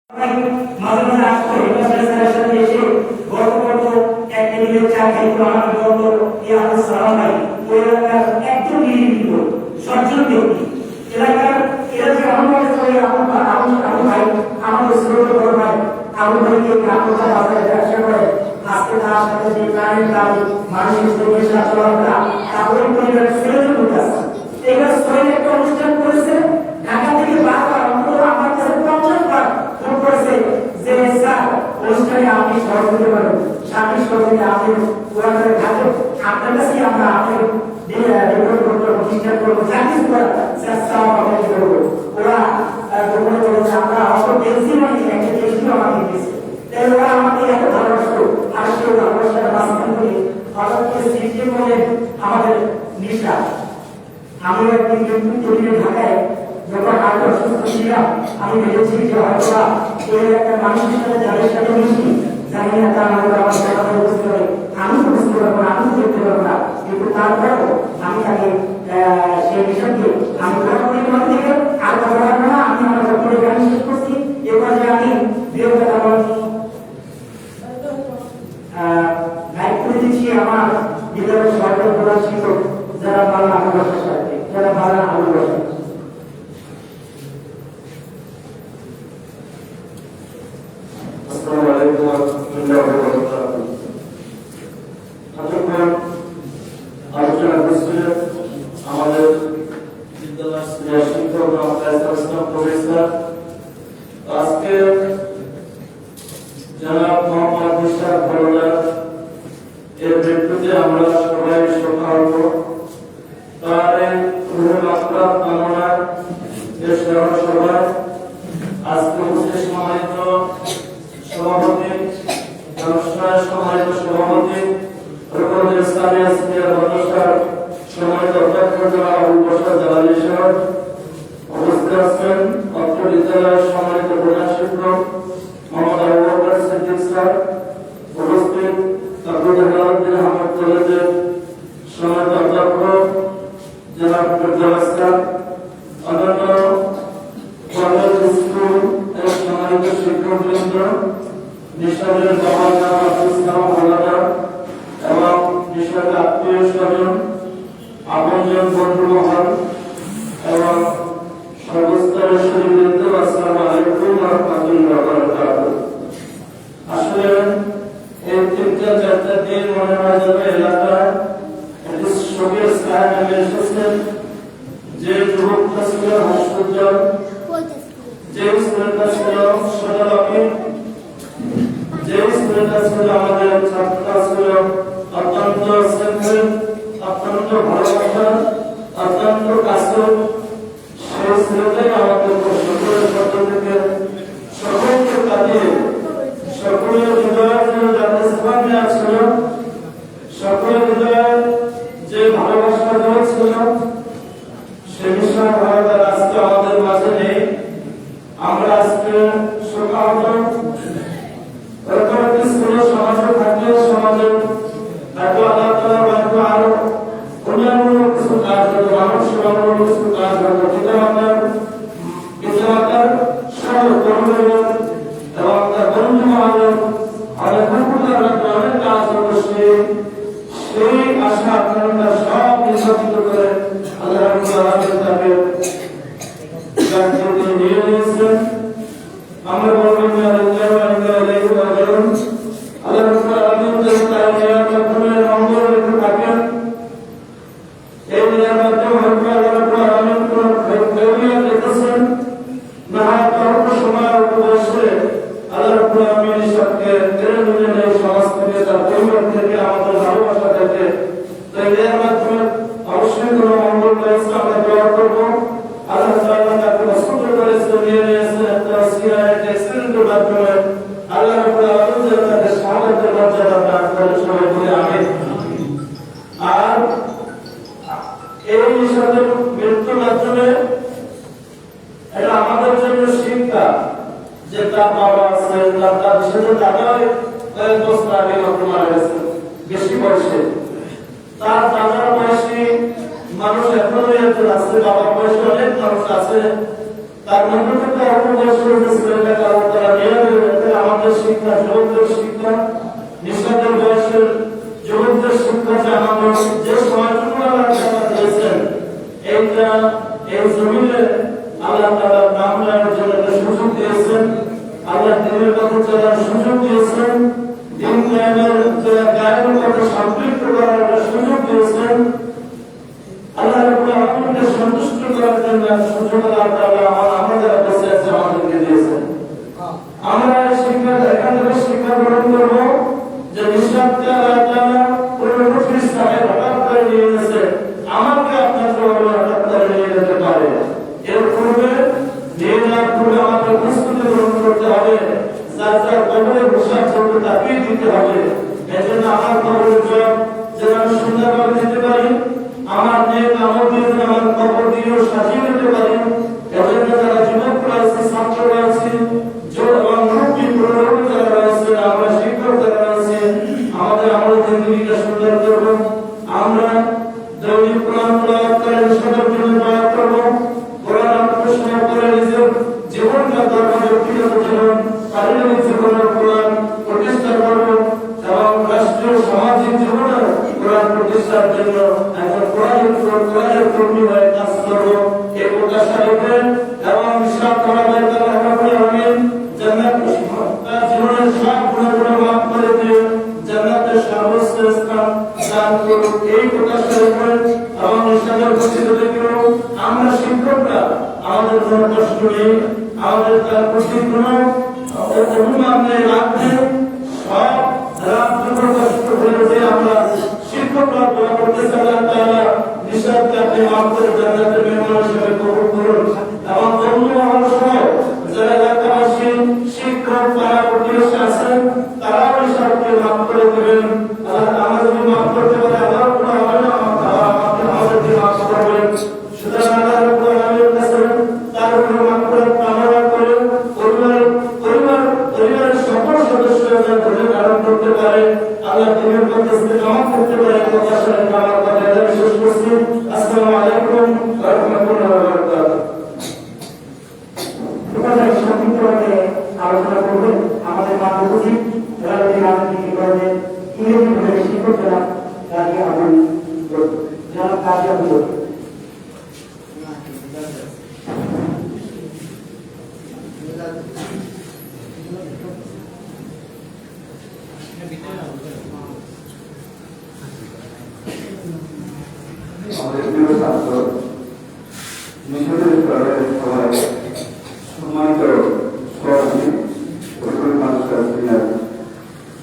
মাঝে মাঝে আসতো হেডমাস্টারের সাথে এসে গল্প করতো, এক টেবিলে চা খাইতো, আমাকে বলতো সালাম ভাই। ওই এলাকার একজন নিরীহ সজ্জন ব্যক্তি, এলাকার এরা যে আমার ভাই আমাদের ছোট বড় ভাই আবু ভাইকে গ্রামগঞ্জে বাজারে ব্যবসা করে, আজকে তার সাথে যে প্রাণের দাম মানুষের পরিবেশটা চলাফেরা তারপরে পরিবারের ছেলেদের মধ্যে আছে। এবার শহরে একটা অনুষ্ঠান করেছে, ঢাকা থেকে বারবার অন্তত আমার কাছে 50 বার ফোন করেছে যে স্যার অনুষ্ঠানে আপনি সহযোগিতা করবেন, সাথী সহযোগিতা আপনি ওখানে থাকবেন, আপনার কাছে আমরা আপনাকে রেকর্ড করবো, প্রতিষ্ঠান করবো, যা কিছু করার চেষ্টা আপনাকে করবো। ওরা গোপনে বলেছে আমরা অত বেশি মানে একটা বেশি আমাকে দিয়েছে, তাই ওরা আমাকে এত ভালোবাসতো। আর কেউ আমার সাথে বাস্তব করে হঠাৎ করে সৃষ্টি করলেন আমাদের নিশা। আমি একদিন কিন্তু ঢাকায় যখন আগে অসুস্থ ছিলাম, আমি ভেবেছি যে হয়তো এই একটা মানুষের সাথে যাদের সাথে মিশি জানি না তার হয়তো আমার কথা বুঝতে পারে, আমি তো বুঝতে পারবো না, আমি তো দেখতে পারবো না, কিন্তু তারপরেও আমি তাকে সেই বিষয়কে আমি কথা বলি মনে থেকে আর কথা বলবো না। আমি আমার বক্তব্য গান শেষ করছি। এবারে আমি বিরোধী আমার দায়িত্ব দিচ্ছি আমার বিদ্যালয়ের সরকার প্রধান শিক্ষক যারা বাংলা ভাষার সাথে যারা বাংলা ভালোবাসে। আসসালামু আলাইকুম ওয়া রাহমাতুল্লাহি ওয়া বারাকাতুহু। আজকের আলোচনা করছিলেন আমাদের বিদ্যালয়ের শিক্ষক প্রফেসর আজকে জনাব মোহাম্মদ মুশতাক বরদার এর মৃত্যুতে আমরা সবাই শোকাহত। তার এই রুহের মাগফিরাত কামনায় এর স্মরণ সভায় আজকে উপস্থিত সম্মানিত সভাপতি, অনুষ্ঠানের সম্মানিত সভাপতি, রুকনুল ইসলামী আসিয়া মাদ্রাসার সম্মানিত অধ্যক্ষ জনাব আবুল বাশার জালালী সাহেব উপস্থিত আছেন, অত্র বিদ্যালয়ের সম্মানিত প্রধান শিক্ষক মোহাম্মদ আবু বকর সিদ্দিক স্যার উপস্থিত, আব্দুল জালালউদ্দিন আহমদ কলেজের সম্মানিত অধ্যক্ষ জনাব ফেরদৌস স্যার, অন্যান্য কলেজ স্কুল এর সম্মানিত শিক্ষকবৃন্দ, নিঃস্বাদের বাবা ইসলাম আলাদা এবং নিঃস্বাদের আত্মীয় স্বজন, আপনজন বন্ধু মহল এবং সর্বস্তরের সুধীবৃন্দ, আসসালামু আলাইকুম ওয়া রাহমাতুল্লাহি ওয়া বারাকাতুহু। আসলে এই 3-4টা দিন মনে হয় যেন এলাকায় একটি শোকের ছায়া নেমে এসেছে। যে যুবকটা ছিল হাসপাতাল, যে স্কুলটা ছিল সদরপি, যে স্কুলটা ছিল আমাদের ছাত্রটা ছিল অত্যন্ত শ্রদ্ধেয়, অত্যন্ত ভালোবাসা, অত্যন্ত কাছের, সেই ছেলেটাই আমাদের সকলের পক্ষ থেকে সকলকে কাঁদিয়ে সকলের হৃদয়ে যাতে স্থান দেওয়া ছিল, সকলের হৃদয়ে যে ভালোবাসা দেওয়া ছিল, সে বিষয়ে হয়তো আজকে আমাদের মাঝে নেই। আমরা আজকে শোকাহত। এরকম একটি স্কুলে সমাজে থাকলে সমাজে হয়তো আল্লাহ তাআলা হয়তো আরো অন্যান্য কিছু কাজ হতো, মানুষ সেবামূলক কিছু কাজ হতো, পিতামাতার সহ কর্মীরা এবং তার বন্ধু মহল অনেক অনেক কাজ হতো। সেই আশা আকাঙ্ক্ষা সব নির্বাচিত করে আল্লাহ রাব্বুল আলামিন তাকে জান্নাতে নিয়ে নিয়েছেন। আমরা বলবো না আল্লাহ ওয়া ইন্না ইলাইহি রাজিউন। আল্লাহ রাব্বুল আলামিন যদি তার নিয়ামতের মঙ্গল রেখে থাকেন, এই নিয়ামতের মধ্যে আল্লাহ রাব্বুল আলামিন কোন খৈরিয়ত রেখেছেন না, অল্প সময়ের উপদেশে আল্লাহ রাব্বুল আলামিন সবকে কেড়ে নিলেন এই সমাজ থেকে, তার পরিবার থেকে, আমাদের ভালোবাসা থেকে। তো এর মাধ্যমে অবশ্যই কোন মঙ্গল রয়েছে, আমরা দোয়া করবো আল্লাহ তাআলা তাকে পছন্দ করেছে, নিয়ে নিয়েছে একটা সিরায় একটা এক্সিডেন্টের মাধ্যমে আল্লাহ রাব্বুল আলামিন যেন তাকে শাহাদাতের মর্যাদা দান করে, সবাই বলে আমিন। আর এই সাথে মৃত্যুর মাধ্যমে এটা আমাদের জন্য শিক্ষা যে তার বাবা আছে, তার সাথে দাদাই কয়েক বছর আগে মারা গেছে বেশি বয়সে, তার দাদার বয়সী মানুষ এখনো আছে, বাবার বয়সে অনেক মানুষ আছে, তার মধ্যে থেকে অল্প বয়সে ছেলেটাকে আল্লাহ তাআলা যুবকদের শিক্ষা, নিঃস্বাদের বয়সের যুবকদের শিক্ষা জানানো, যে সময়টুকু আল্লাহ তাআলা দিয়েছেন, এইটা এই জমিনে আল্লাহ তাআলা নাম নেওয়ার জন্য একটা সুযোগ দিয়েছেন, আল্লাহ দিনের পথে চলার সুযোগ দিয়েছেন, দিন কায়েমের কায়েমের পথে সম্পৃক্ত করার একটা সুযোগ দিয়েছেন, আল্লাহ রাব্বুল আলামিনকে সন্তুষ্ট করার জন্য একটা সুযোগ আল্লাহ তাআলা আমাদের কাছে আছে, আমাদেরকে দিয়েছেন। আমরা শিক্ষা এখান থেকে শিক্ষা গ্রহণ করবো যে নিঃস্বার্থে আল্লাহ তাআলা পুরো ইসলামে হঠাৎ করে নিয়ে গেছে, আমাকে আপনাকে হঠাৎ করে নিয়ে যেতে পারে। এর পূর্বে নিয়ে যাওয়ার পূর্বে আমাকে প্রস্তুতি গ্রহণ করতে হবে, যার যার কবরে বসার জন্য তাকিয়ে দিতে হবে। এজন্য আমার কবরের জব যেন আমি সুন্দরভাবে দিতে পারি, আমার নেক আমল দিয়ে যেন আমার কবর দিয়েও সাজিয়ে দিতে পারি। এজন্য যারা যুবকরা আছে, ছাত্ররা আছে, এবং মুরব্বী প্রৌঢ় যারা রয়েছে, আমরা শিক্ষক যারা রয়েছে, আমাদের আমাদের জিন্দগিটা সুন্দর করবো। আমরা দৈনিক কোরআন তেলাওয়াত করে সবার জন্য দোয়া করবো, কোরআন আত্মসাৎ করে নিজের জীবনটা ধর্ম ব্যক্তিগত জীবন, পারিবারিক জীবনে কোরআন প্রতিষ্ঠা করবো এবং রাষ্ট্রীয় সামাজিক জীবনে কোরআন প্রতিষ্ঠার জন্য একজন কোরআনের কর্মী হয়ে কাজ করবো। এই প্রত্যাশা রেখে এবং ইসলাম ধর্মের জীবনের সব গুণাগুলো মাফ করে দিয়ে জান্নাতের সর্বোচ্চ স্থান দান করুন, এই প্রত্যাশা রেখে এবং ইসলামের প্রতিষ্ঠা রেখে আমরা শিক্ষকরা আমাদের কোনো কষ্ট নেই, আমাদের তার প্রতি কোনো অভিমান নেই, রাগ নেই, সব রাগ দুটো কষ্ট হয়ে যে আমরা শিক্ষকরা দোয়া করতে আল্লাহ তাআলা নিঃস্বার্থে আপনি মাফ করে জান্নাতের মেহমান হিসেবে কবুল করুন। এবং অন্য অংশ যারা এলাকাবাসী শিক্ষক পাড়া প্রতিবেশী আছেন, তারাও নিঃস্বার্থে মাফ করে দেবেন। আল্লাহ আমরা যদি মাফ করতে পারি, আল্লাহ কোনো হবে না, আমাদেরকে মাফ করবেন। সুতরাং আল্লাহ রাব্বুল আলামিনের কাছে তার উপর মাফ করে কামনা করে পরিবারের সকল সদস্যরা যেন ধৈর্য ধারণ করতে পারে, আল্লাহ দিনের পথে ইস্তেকামত করতে পারে, প্রত্যাশা রেখে আমার কথা এখানে শেষ করছি। আসসালামু আলাইকুম ওয়া রাহমাতুল্লাহি ওয়া বারাকাতুহু। আলোচনা করবেন আমাদের মানবী রাজনীতি করবেন ইংরেজি ভাবে শিক্ষকরা তাকে আগুন যারা কাজে আগুন আমাদের প্রিয় ছাত্র মিশনের স্তরের সবাই সম্মানিত সভাপতি পরিবার মানুষের সিনিয়র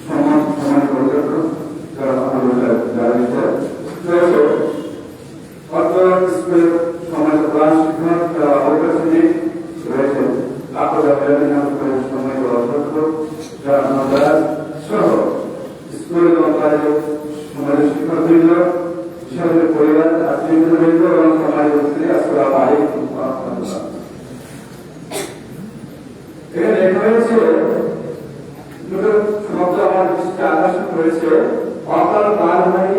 সম্মানিত অধ্যক্ষ যারা আমাদের যারা অর্থ স্কুলের সম্মানিত প্রধান শিক্ষক যারা অবকাশী রয়েছেন, আপনারা সম্মানিত অধ্যক্ষ যারা আমাদের সহ স্কুলের সম্মানিত শিক্ষকবৃন্দ, শিক্ষকদের পরিবার, আত্মীয়বৃন্দ এবং সমাজের উপস্থিতি, আসসালামু আলাইকুম ওয়া রাহমাতুল্লাহ। এখানে লেখা হয়েছে দুটো শব্দ আমার দৃষ্টিতে আকর্ষণ করেছে, অকাল কাল হয়